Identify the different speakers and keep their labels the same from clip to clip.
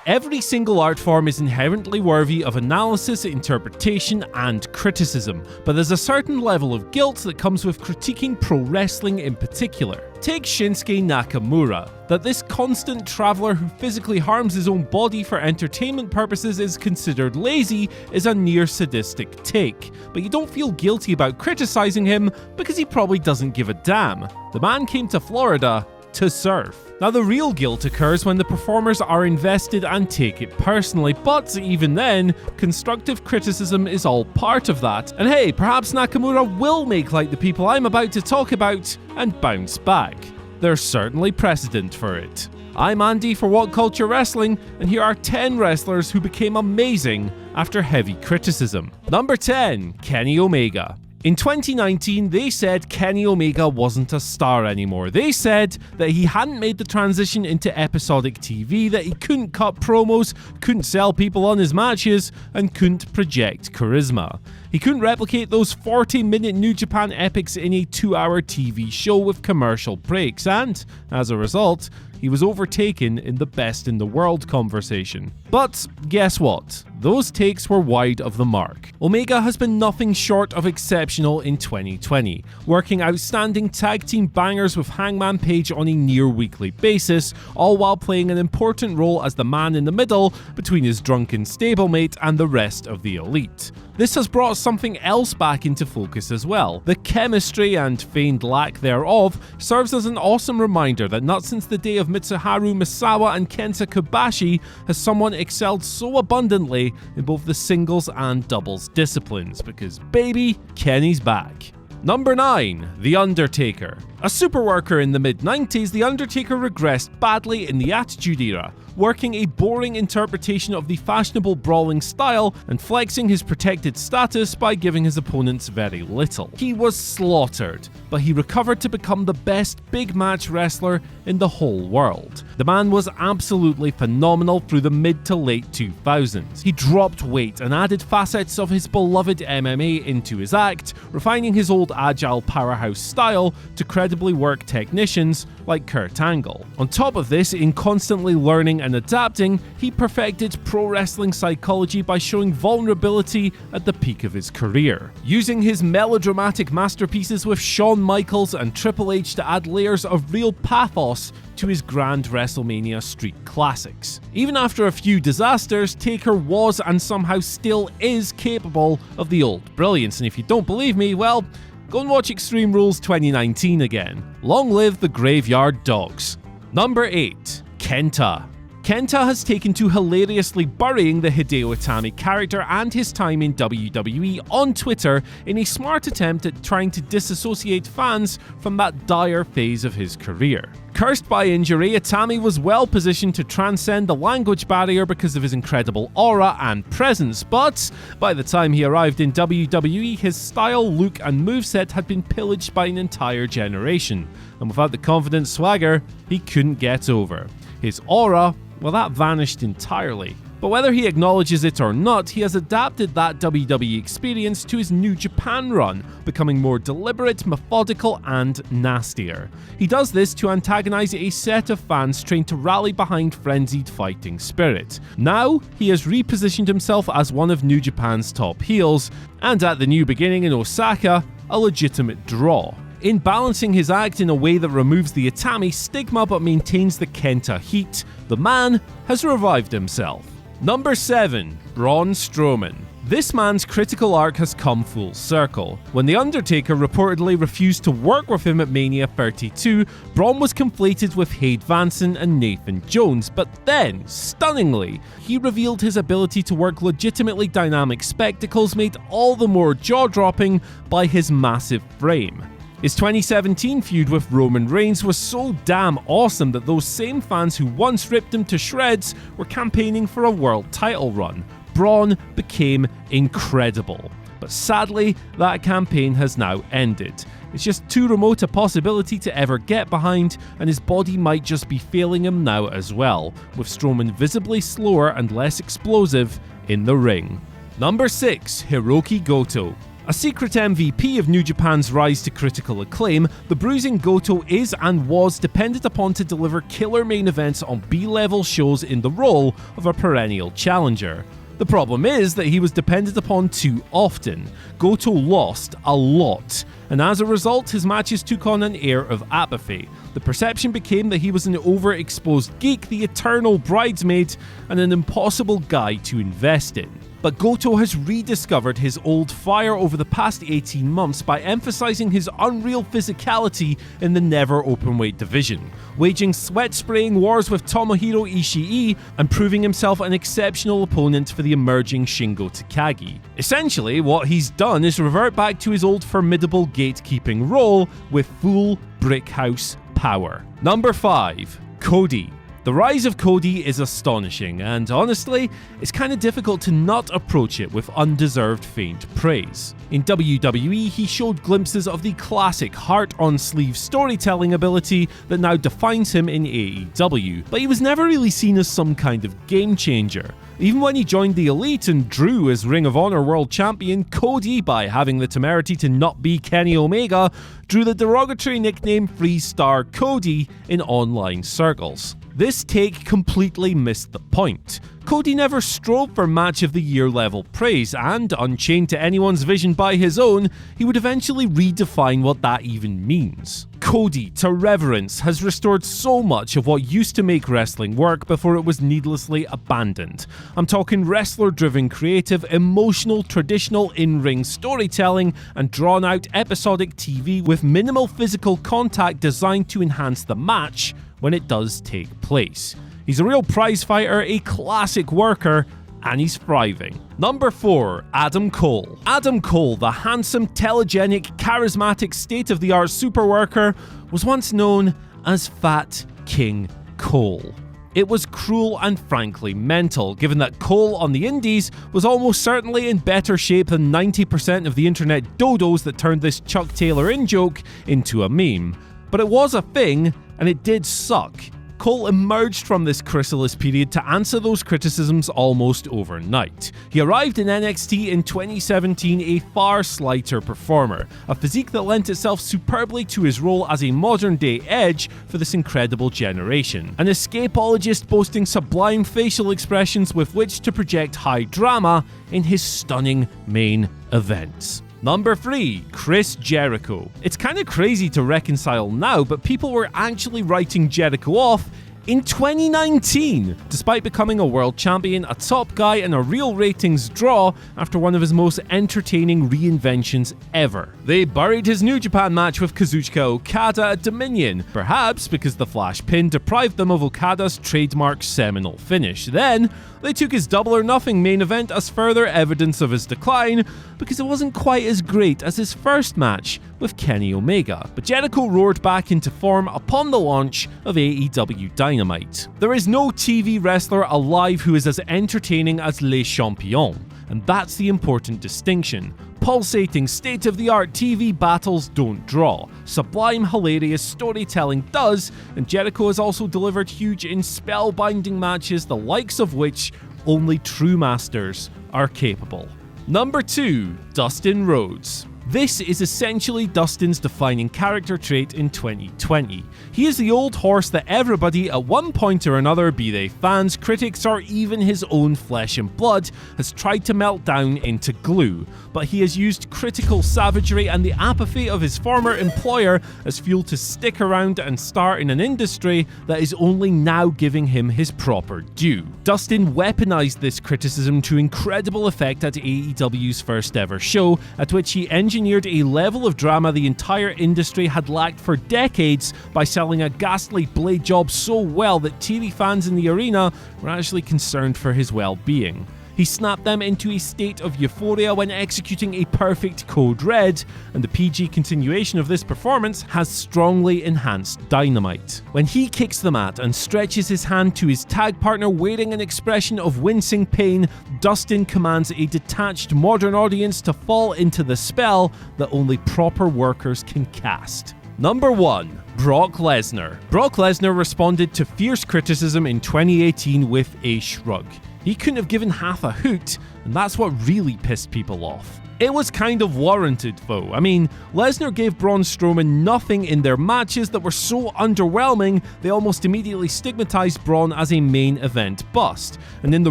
Speaker 1: Every single art form is inherently worthy of analysis, interpretation, and criticism, but there's a certain level of guilt that comes with critiquing pro wrestling in particular. Take Shinsuke Nakamura. That this constant traveler who physically harms his own body for entertainment purposes is considered lazy is a near sadistic take, but you don't feel guilty about criticizing him because he probably doesn't give a damn. The man came to Florida to surf. Now, the real guilt occurs when the performers are invested and take it personally, but even then, constructive criticism is all part of that. And hey, perhaps Nakamura will make like the people I'm about to talk about and bounce back. There's certainly precedent for it. I'm Andy for What Culture Wrestling, and here are 10 wrestlers who became amazing after heavy criticism. Number 10, Kenny Omega. In 2019, they said Kenny Omega wasn't a star anymore. They said that he hadn't made the transition into episodic TV, that he couldn't cut promos, couldn't sell people on his matches, and couldn't project charisma. He couldn't replicate those 40-minute New Japan epics in a 2-hour TV show with commercial breaks, and, as a result, he was overtaken in the best in the world conversation. But guess what? Those takes were wide of the mark. Omega has been nothing short of exceptional in 2020, working outstanding tag team bangers with Hangman Page on a near-weekly basis, all while playing an important role as the man in the middle between his drunken stablemate and the rest of the elite. This has brought something else back into focus as well. The chemistry and feigned lack thereof serves as an awesome reminder that not since the day of Mitsuharu Misawa and Kenta Kobashi has someone excelled so abundantly in both the singles and doubles disciplines, because baby, Kenny's back. Number 9, The Undertaker. A superworker in the mid-90s, The Undertaker regressed badly in the Attitude Era, working a boring interpretation of the fashionable brawling style and flexing his protected status by giving his opponents very little. He was slaughtered, but he recovered to become the best big match wrestler in the whole world. The man was absolutely phenomenal through the mid to late 2000s. He dropped weight and added facets of his beloved MMA into his act, refining his old agile powerhouse style to credibly work technicians like Kurt Angle. On top of this, in constantly learning and adapting, he perfected pro wrestling psychology by showing vulnerability at the peak of his career, using his melodramatic masterpieces with Shawn Michaels and Triple H to add layers of real pathos to his grand WrestleMania street classics. Even after a few disasters, Taker was and somehow still is capable of the old brilliance, and if you don't believe me, well, go and watch Extreme Rules 2019 again. Long live the Graveyard Dogs. Number 8, Kenta. Kenta has taken to hilariously burying the Hideo Itami character and his time in WWE on Twitter in a smart attempt at trying to disassociate fans from that dire phase of his career. Cursed by injury, Itami was well positioned to transcend the language barrier because of his incredible aura and presence, but by the time he arrived in WWE, his style, look, and moveset had been pillaged by an entire generation, and without the confident swagger, he couldn't get over. His aura, well, that vanished entirely. But whether he acknowledges it or not, he has adapted that WWE experience to his New Japan run, becoming more deliberate, methodical, and nastier. He does this to antagonize a set of fans trained to rally behind frenzied fighting spirit. Now, he has repositioned himself as one of New Japan's top heels, and at the New Beginning in Osaka, a legitimate draw. In balancing his act in a way that removes the Itami stigma but maintains the Kenta heat, the man has revived himself. Number 7, Braun Strowman. This man's critical arc has come full circle. When The Undertaker reportedly refused to work with him at Mania 32, Braun was conflated with Hayde Vanson and Nathan Jones, but then, stunningly, he revealed his ability to work legitimately dynamic spectacles made all the more jaw-dropping by his massive frame. His 2017 feud with Roman Reigns was so damn awesome that those same fans who once ripped him to shreds were campaigning for a world title run. Braun became incredible. But sadly, that campaign has now ended. It's just too remote a possibility to ever get behind, and his body might just be failing him now as well, with Strowman visibly slower and less explosive in the ring. Number 6, Hirooki Goto. A secret MVP of New Japan's rise to critical acclaim, the bruising Goto is and was depended upon to deliver killer main events on B-level shows in the role of a perennial challenger. The problem is that he was depended upon too often. Goto lost a lot, and as a result, his matches took on an air of apathy. The perception became that he was an overexposed geek, the eternal bridesmaid, and an impossible guy to invest in. But Goto has rediscovered his old fire over the past 18 months by emphasizing his unreal physicality in the never openweight division, waging sweat-spraying wars with Tomohiro Ishii and proving himself an exceptional opponent for the emerging Shingo Takagi. Essentially, what he's done is revert back to his old formidable gatekeeping role with full brickhouse power. Number 5. Cody. The rise of Cody is astonishing, and honestly, it's kinda difficult to not approach it with undeserved faint praise. In WWE, he showed glimpses of the classic heart-on-sleeve storytelling ability that now defines him in AEW, but he was never really seen as some kind of game changer. Even when he joined the Elite and drew as Ring of Honor World Champion, Cody, by having the temerity to not be Kenny Omega, drew the derogatory nickname Freestar Cody in online circles. This take completely missed the point. Cody never strove for Match of the Year level praise, and, unchained to anyone's vision by his own, he would eventually redefine what that even means. Cody, to reverence, has restored so much of what used to make wrestling work before it was needlessly abandoned. I'm talking wrestler-driven creative, emotional, traditional in-ring storytelling, and drawn-out episodic TV with minimal physical contact designed to enhance the match when it does take place. He's a real prize fighter, a classic worker, and he's thriving. Number 4. Adam Cole. Adam Cole, the handsome, telegenic, charismatic, state-of-the-art superworker, was once known as Fat King Cole. It was cruel and frankly mental, given that Cole on the indies was almost certainly in better shape than 90% of the internet dodos that turned this Chuck Taylor in-joke into a meme. But it was a thing, and it did suck. Cole emerged from this chrysalis period to answer those criticisms almost overnight. He arrived in NXT in 2017 a far slighter performer, a physique that lent itself superbly to his role as a modern-day Edge for this incredible generation. An escapologist boasting sublime facial expressions with which to project high drama in his stunning main events. Number 3. Chris Jericho. It's kinda crazy to reconcile now, but people were actually writing Jericho off in 2019, despite becoming a world champion, a top guy, and a real ratings draw after one of his most entertaining reinventions ever. They buried his New Japan match with Kazuchika Okada at Dominion, perhaps because the flash pin deprived them of Okada's trademark seminal finish. Then, they took his Double or Nothing main event as further evidence of his decline, because it wasn't quite as great as his first match with Kenny Omega. But Jericho roared back into form upon the launch of AEW Dynamite. There is no TV wrestler alive who is as entertaining as Les Champions, and that's the important distinction. Pulsating, state-of-the-art TV battles don't draw. Sublime, hilarious storytelling does, and Jericho has also delivered huge and spellbinding matches, the likes of which only true masters are capable. Number 2. Dustin Rhodes. This is essentially Dustin's defining character trait in 2020. He is the old horse that everybody at one point or another, be they fans, critics, or even his own flesh and blood, has tried to melt down into glue. But he has used critical savagery and the apathy of his former employer as fuel to stick around and start in an industry that is only now giving him his proper due. Dustin weaponized this criticism to incredible effect at AEW's first ever show, at which he engineered a level of drama the entire industry had lacked for decades by selling a ghastly blade job so well that TV fans in the arena were actually concerned for his well-being. He snapped them into a state of euphoria when executing a perfect Code Red, and the PG continuation of this performance has strongly enhanced Dynamite. When he kicks the mat and stretches his hand to his tag partner wearing an expression of wincing pain, Dustin commands a detached modern audience to fall into the spell that only proper workers can cast. Number 1. Brock Lesnar. Brock Lesnar responded to fierce criticism in 2018 with a shrug. He couldn't have given half a hoot, and that's what really pissed people off. It was kind of warranted though. I mean, Lesnar gave Braun Strowman nothing in their matches that were so underwhelming, they almost immediately stigmatized Braun as a main event bust. And in the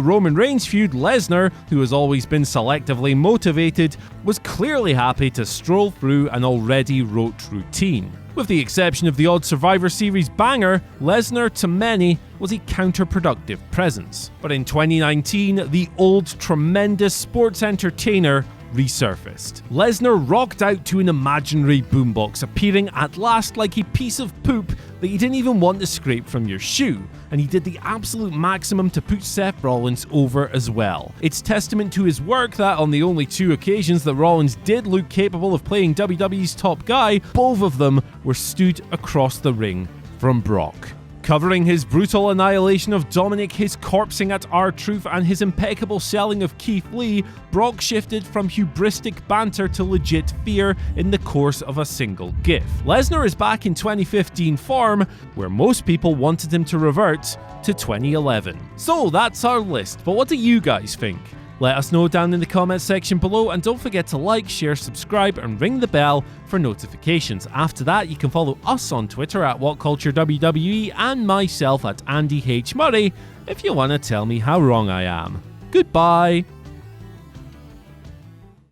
Speaker 1: Roman Reigns feud, Lesnar, who has always been selectively motivated, was clearly happy to stroll through an already rote routine. With the exception of the odd Survivor Series banger, Lesnar, to many, was a counterproductive presence. But in 2019, the old tremendous sports entertainer resurfaced. Lesnar rocked out to an imaginary boombox, appearing at last like a piece of poop that you didn't even want to scrape from your shoe, and he did the absolute maximum to put Seth Rollins over as well. It's testament to his work that on the only 2 occasions that Rollins did look capable of playing WWE's top guy, both of them were stood across the ring from Brock. Covering his brutal annihilation of Dominic, his corpsing at R-Truth, and his impeccable selling of Keith Lee, Brock shifted from hubristic banter to legit fear in the course of a single GIF. Lesnar is back in 2015 form, where most people wanted him to revert to 2011. So that's our list, but what do you guys think? Let us know down in the comments section below, and don't forget to like, share, subscribe, and ring the bell for notifications. After that, you can follow us on Twitter at WhatCultureWWE and myself at Andy H. Murray if you want to tell me how wrong I am. Goodbye!